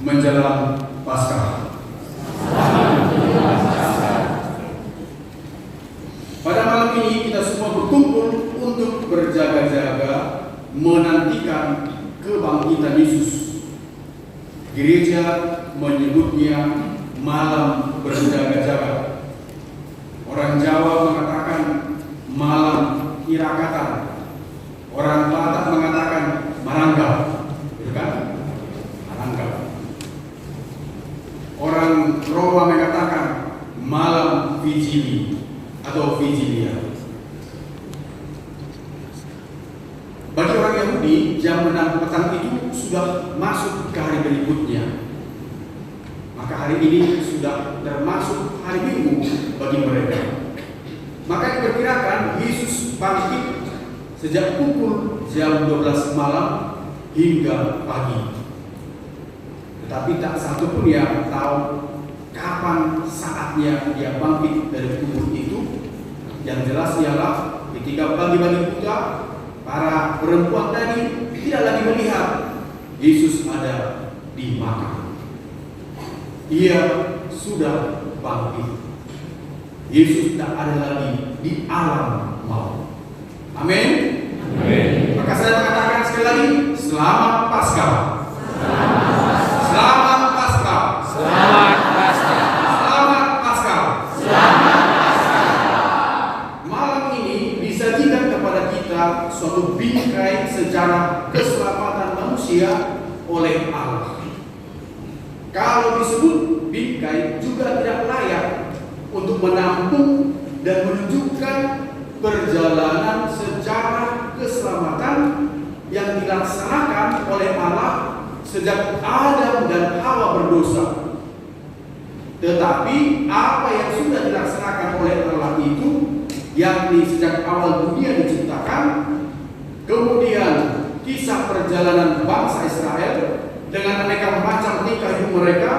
menjelang Paskah. Pada malam ini kita semua berkumpul untuk berjaga-jaga menantikan kebangkitan Yesus. Gereja menyebutnya malam berjaga-jaga. Orang Jawa mengatakan malam Irakatan. Orang Batak mengatakan marangga, gitu kan? Marangga. Orang Roma mengatakan malam vigili atau vigilia. Bagi orang Yahudi, jam 6 petang itu sudah masuk ke hari berikutnya. Maka hari ini sudah termasuk hari Minggu bagi mereka. Maka diperkirakan Yesus bangkit sejak pukul jam 12 malam hingga pagi. Tetapi tak satu pun yang tahu kapan saatnya dia bangkit dari kubur itu. Yang jelas ialah ketika pagi-pagi buta, para perempuan tadi tidak lagi melihat Yesus ada di makam. Ia sudah bangkit. Yesus tak ada lagi di alam maut. Amin. Amin. Maka saya mengatakan sekali lagi, selamat Paskah. Selamat Paskah. Selamat Paskah. Selamat Paskah. Selamat Paskah. Malam ini disajikan kepada kita suatu bingkai sejarah keselamatan manusia oleh Allah. Kalau disebut bingkai juga tidak layak untuk menampung dan menunjukkan perjalanan sejarah keselamatan yang dilaksanakan oleh Allah sejak Adam dan Hawa berdosa. Tetapi apa yang sudah dilaksanakan oleh Allah itu, yakni sejak awal dunia diciptakan, kemudian kisah perjalanan bangsa Israel dengan aneka macam tingkah hidup mereka,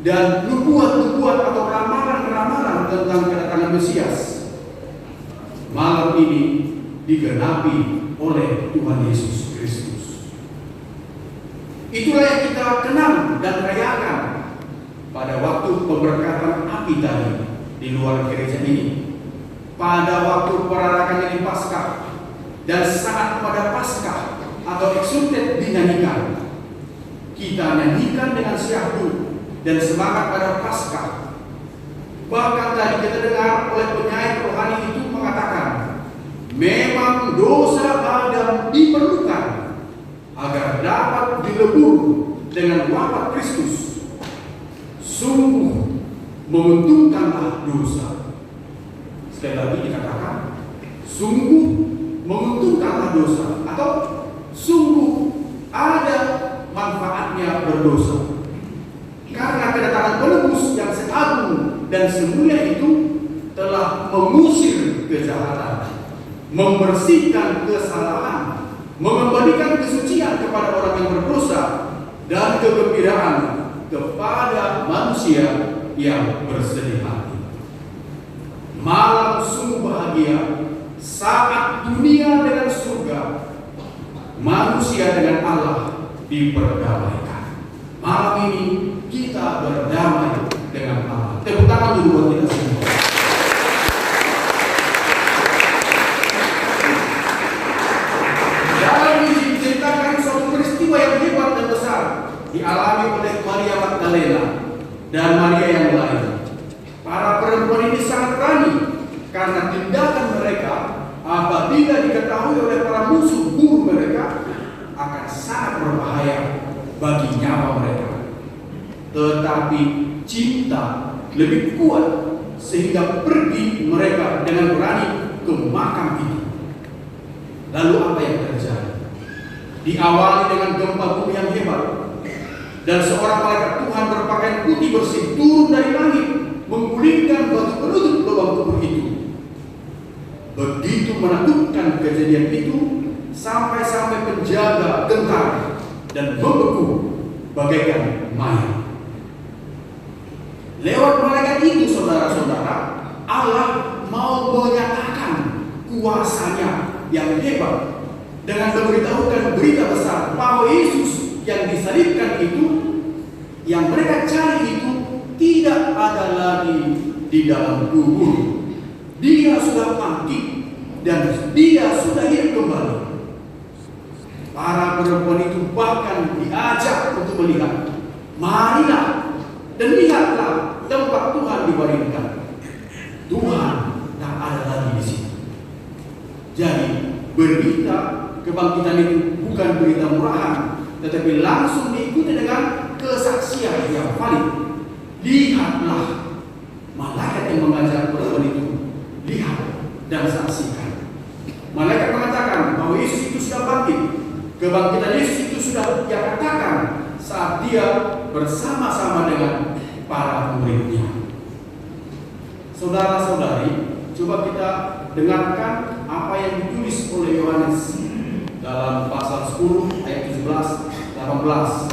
dan nubuat-nubuat atau ramalan-ramalan tentang kedatangan Mesias, malam ini digenapi oleh Tuhan Yesus Kristus. Itulah yang kita kenal dan rayakan pada waktu pemberkatan api tadi di luar gereja ini, pada waktu perarakan ini Paskah, dan saat pada Paskah atau Eksultet dinyanyikan. Kita nyanyikan dengan syahdu dan semangat pada Paskah. Bahkan tadi kita dengar oleh penyair rohani itu mengatakan, memang dosa Adam diperlukan agar dapat dilebur dengan wafat Kristus. Sungguh menguntungkanlah dosa. Sekali lagi dikatakan, sungguh menguntungkanlah dosa, atau sungguh ada manfaatnya berdosa. Karena kedatangan penebus yang seagung dan semulia itu telah mengusir kejahatan, membersihkan kesalahan, mengembalikan kesucian kepada orang yang berdosa, dan kegembiraan kepada manusia yang bersedih hati. Malam sungguh bahagia saat dunia dengan surga, manusia dengan Allah diperdamaikan. Malam ini kita berdamai dengan Allah. Tepuk tangan dulu buat kita semua. Dalam ini diceritakan suatu peristiwa yang hebat dan besar dialami oleh Maria Magdalena dan Maria yang lain. Para perempuan ini sangat berani karena tindakan mereka apabila diketahui oleh para musuh guru mereka akan sangat berbahaya bagi nyawa mereka. Tetapi cinta lebih kuat sehingga pergi mereka dengan berani ke makam itu. Lalu apa yang terjadi? Diawali dengan gempa bumi yang hebat, dan seorang malaikat Tuhan berpakaian putih bersih turun dari langit menggulingkan batu penutup lubang kubur itu. Begitu menakutkan kejadian itu sampai penjaga gentar dan membeku bagaikan mayat. Lewat malaikat itu, saudara-saudara, Allah mau menyatakan kuasanya yang hebat dengan memberitahukan berita besar bahwa Yesus yang disalibkan itu yang mereka cari itu tidak ada lagi di dalam kubur. Dia sudah bangkit dan dia sudah hidup kembali. Para perempuan itu bahkan diajak untuk melihat. Marilah dan lihatlah tempat Tuhan dibaringkan. Tuhan tak ada lagi di situ. Jadi berita kebangkitan itu bukan berita murahan, tetapi langsung diikuti dengan kesaksian yang valid. Lihatlah, malaikat yang mengajar perempuan itu, lihat dan saksikan. Malaikat mengatakan bahwa Yesus itu sudah bangkit. Kebangkitan Yesus itu sudah dia katakan saat dia bersama-sama dengan para muridnya. Saudara-saudari, coba kita dengarkan apa yang ditulis oleh Yohanes dalam pasal 10 ayat 17, 18.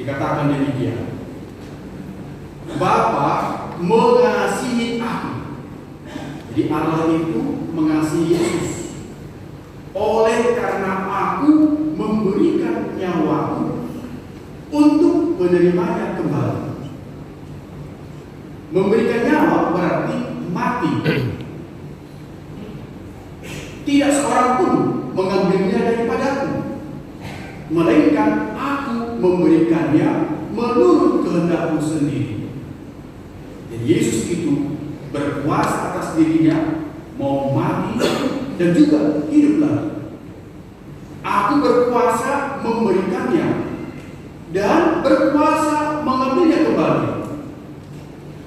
Dikatakan demikian. Bapa mengasihi aku. Jadi Allah itu mengasihi Yesus. Oleh karena aku memberikan nyawaku untuk menerimanya kembali. Memberikan nyawa berarti mati. Tidak seorang pun mengambilnya daripadaku, melainkan aku memberikannya menurut kehendakku sendiri. Jadi Yesus itu berkuasa atas dirinya, mau mati dan juga hidup lagi. Aku berkuasa memberikannya dan berkuasa mengambilnya kembali.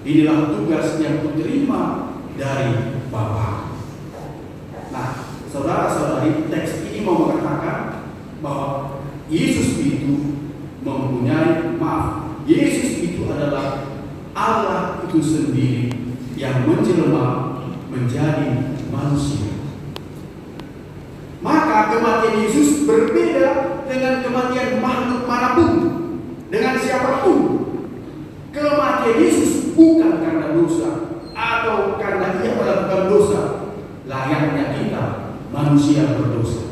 Inilah tugas yang kuterima dari Bapa. Nah, saudara-saudari, teks ini mau mengatakan bahwa Yesus itu mempunyai Yesus itu adalah Allah itu sendiri yang menjelma menjadi manusia. Maka kematian Yesus berbeda dengan kematian makhluk manapun, dengan siapapun. Kematian Yesus bukan karena dosa atau karena ia melakukan dosa, layaknya kita manusia berdosa.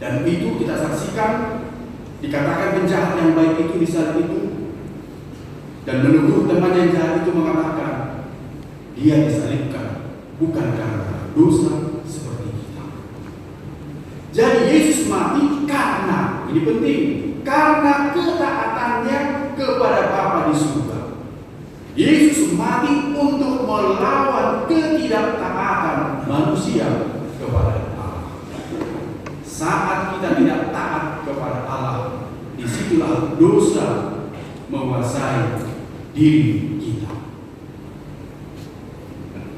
Dan itu kita saksikan, dikatakan penjahat yang baik itu di saat itu, dan menegur teman yang jahat itu mengatakan dia disalibkan bukan karena dosa seperti kita. Jadi Yesus mati karena, ini penting, karena ketaatannya kepada Bapa di surga. Yesus mati untuk melawan ketidaktaatan manusia kepada Allah. Saat kita tidak taat kepada Allah, disitulah dosa menguasai diri kita.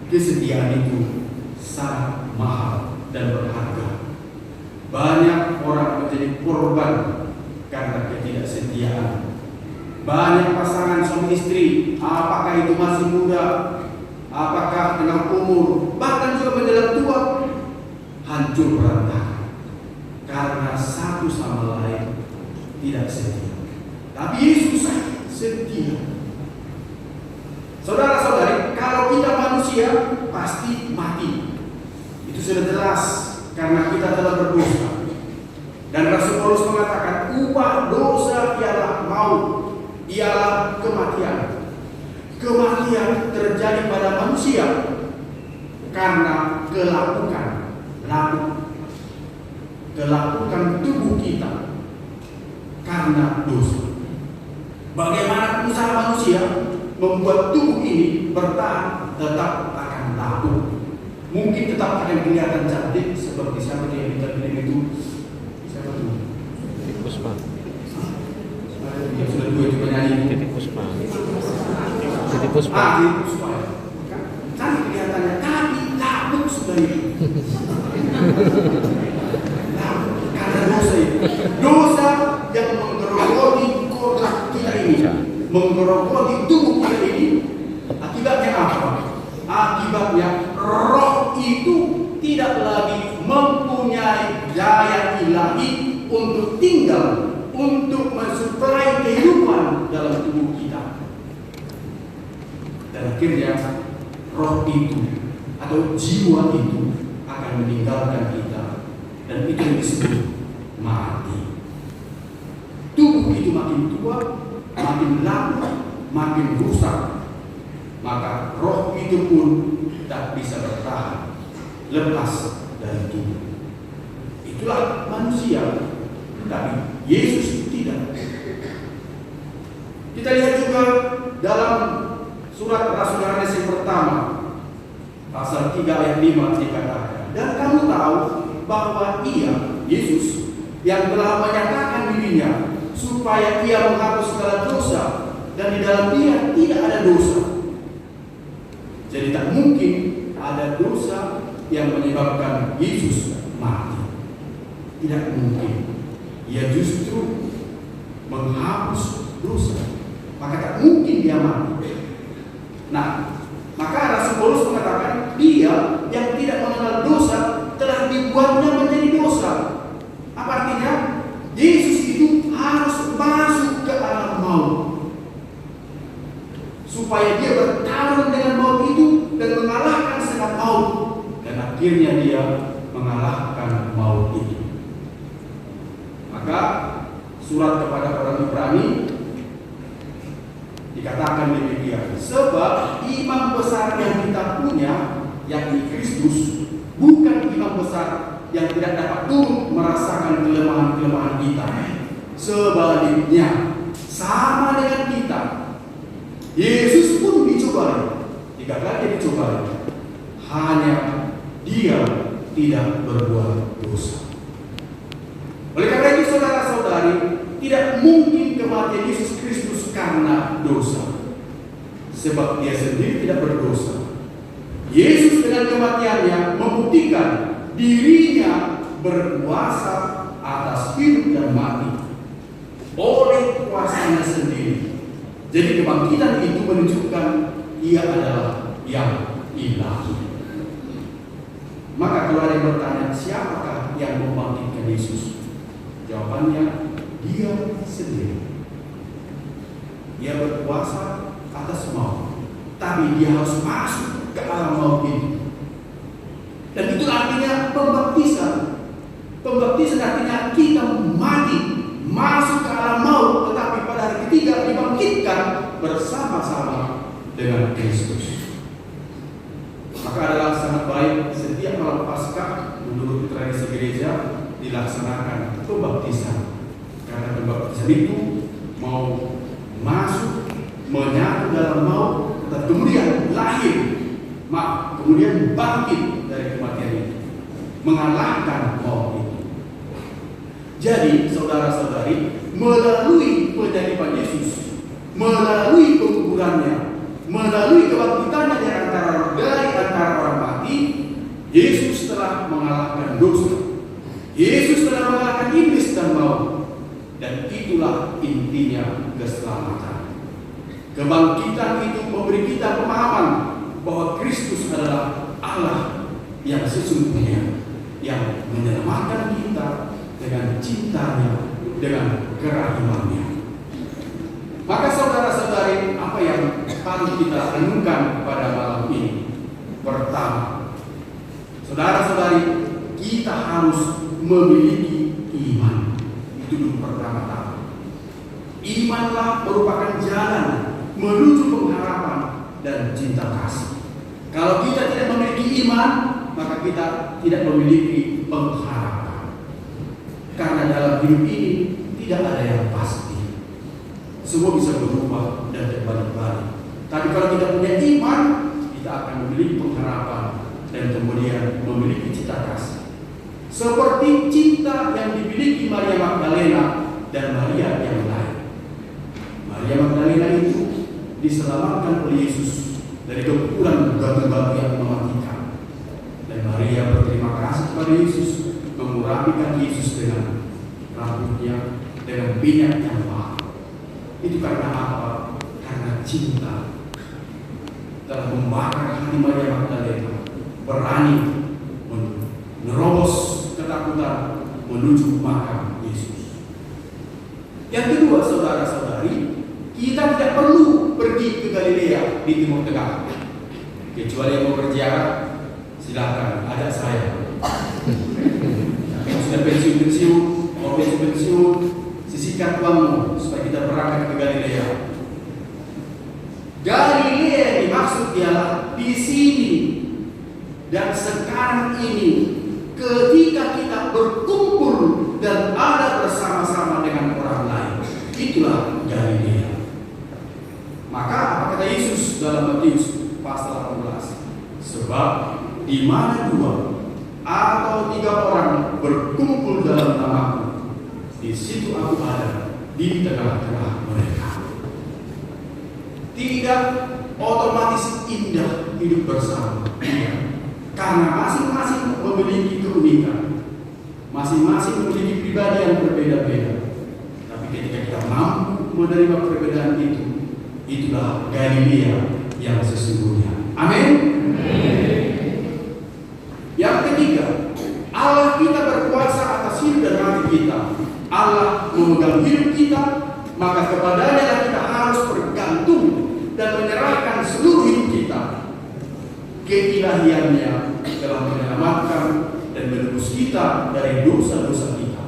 Kesetiaan itu sangat mahal dan berharga. Banyak orang menjadi korban karena ketidaksetiaan. Banyak pasangan suami istri, apakah itu masih muda, apakah dengan umur, bahkan juga menjelang tua, hancur berantakan karena satu sama lain tidak setia. Tapi Yesus setia. Saudara-saudari, kalau kita manusia pasti mati. Itu sudah jelas karena kita telah berdosa. Dan Rasul Paulus mengatakan upah dosa ialah maut, ialah kematian. Kematian terjadi pada manusia karena kelakukan tubuh kita karena dosa. Bagaimana usaha manusia membuat tubuh ini bertahan, tetap akan lapuk. Mungkin tetap akan kelihatan cantik seperti siapa yang kita film itu. Siapa tuh? Titik Puspa. Yang sudah dua itu penyanyi. Titik Puspa. Titik Puspa. Titik Puspa. Cantik kelihatannya, tapi lapuk sudah itu. Karena dosa itu. Dosa yang menggerogoti kodrat kita ini, menggerogoti tubuh kita ini. Akibatnya apa? Akibatnya roh itu tidak lagi mempunyai daya ilahi untuk tinggal, untuk mensuplai kehidupan dalam tubuh kita. Dan akhirnya roh itu atau jiwa itu akan meninggalkan kita, dan itu yang disebut mati. Tubuh itu makin tua, makin makin lama makin rusak, maka roh itu pun tak bisa bertahan lepas dari tubuh. Itulah manusia, tapi Yesus tidak. Kita lihat juga dalam surat Rasul Yohanes yang pertama, pasal 3 ayat 5 dikatakan, dan kamu tahu bahwa Ia, Yesus, yang telah menyatakan dirinya supaya Ia menghapus segala dosa, dan di dalam Dia tidak ada dosa. Jadi tak mungkin ada dosa yang menyebabkan Yesus mati. Tidak mungkin. Ia justru menghapus dosa, maka tak mungkin Dia mati. Nah, maka Rasul Paulus mengatakan Dia yang tidak mengenal dosa telah dibuatnya menjadi dosa. Apa artinya? Yesus itu harus masuk ke alam maut supaya Dia bertarung dengan maut itu dan mengalahkan sekat maut, dan akhirnya Dia mengalahkan maut itu. Maka surat kepada orang Ibrani dikatakan demikian, sebab imam besar yang kita punya, yakni Kristus, bukan imam besar yang tidak dapat turut merasakan kelemahan-kelemahan kita. Sebaliknya, sama dengan kita, Yesus pun dicobai, 3 kali dicobai, hanya Dia tidak berbuat dosa. Oleh karena itu, saudara-saudari, tidak mungkin kematian Yesus Kristus karena dosa, sebab Dia sendiri tidak berdosa. Yesus dengan kematiannya membuktikan dirinya berkuasa atas hidup dan mati oleh kuasanya sendiri. Jadi kebangkitan itu menunjukkan Dia adalah yang ilahi. Maka kalau ada yang bertanya, siapakah yang membangkitkan Yesus? Jawabannya, Dia sendiri. Dia berkuasa atas maut, tapi Dia harus masuk ke alam maut itu. Dan itu artinya pembaptisan. Pembaptisan artinya kita mati, masuk ke alam maut, tetapi pada hari ketiga dibangkitkan bersama-sama dengan Kristus. Maka adalah sangat baik setiap malam Paskah menurut tradisi gereja dilaksanakan pembaptisan. Karena pembaptisan itu mau masuk, menyatu dalam maut, dan kemudian lahir, kemudian bangkit dari kematian itu, mengalahkan maut itu. Jadi saudara-saudari, melalui penyaliban Yesus, melalui penguburannya, melalui kebangkitannya dari antara orang mati, Yesus telah mengalahkan dosa. Yesus telah mengalahkan iblis dan maut. Dan itulah intinya keselamatan. Kebangkitan itu memberi kita pemahaman bahwa Kristus adalah Allah yang sesungguhnya, yang menyelamatkan kita dengan cintanya, dengan kerahimannya. Maka saudara-saudari, apa yang harus kita renungkan pada malam ini? Pertama, saudara-saudari, kita harus memiliki iman. Itu dulu pertama-tama. Imanlah merupakan jalan menuju pengharapan dan cinta kasih. Kalau kita tidak memiliki iman, maka kita tidak memiliki pengharapan. Karena dalam hidup ini tidak ada yang pasti. Semua bisa berubah dan terbalik-balik. Tapi kalau kita punya iman, kita akan memiliki pengharapan dan kemudian memiliki cinta kasih. Seperti cinta yang dimiliki Maria Magdalena dan Maria yang lain. Maria Magdalena itu diselamatkan oleh Yesus dari gempuran batu-batu yang mematikan. Dan Maria berterima kasih kepada Yesus, mengurapikan Yesus dengan rambutnya, dengan minyak yang mahal. Itu karena apa? Karena cinta telah membakar hati Maria Magdalena, berani menerobos ketakutan menuju makam Yesus. Yang kedua, saudara-saudari, kita tidak perlu pergi ke Galilea di Timur Tengah. Kecuali yang mau berziarah, silakan, ada saya. Yang sudah pensiun, mau pensiun, sisihkan Sikat uangmu supaya kita berangkat ke Galilea. Galilea yang dimaksud ialah di sini dan sekarang ini, ketika kita berkumpul dan ada bersama-sama dengan orang lain. Itulah Galilea. Maka apa kata Yesus dalam Matius pasal 18? Sebab di mana 2 atau 3 orang berkumpul dalam namaku, di situ aku ada di tengah-tengah mereka. Tidak otomatis indah hidup bersama, karena masing-masing memiliki keunikan, masing-masing memiliki pribadi yang berbeda-beda. Tapi ketika kita mampu menerima perbedaan itu, itulah Galilea yang sesungguhnya. Amin. Yang ketiga, Allah kita berkuasa atas hidup dan mati kita. Allah memegang hidup kita, maka kepadanya kita harus bergantung dan menyerahkan seluruh hidup kita. Keilahiannya telah menyelamatkan dan menebus kita dari dosa-dosa kita.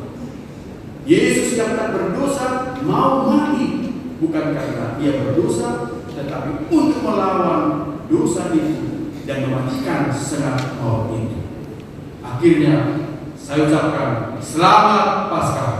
Yesus yang tak berdosa mau mati, bukan karena dia berdosa, tetapi untuk melawan dosa itu dan mematikan sengat maut itu. Akhirnya saya ucapkan selamat Paskah.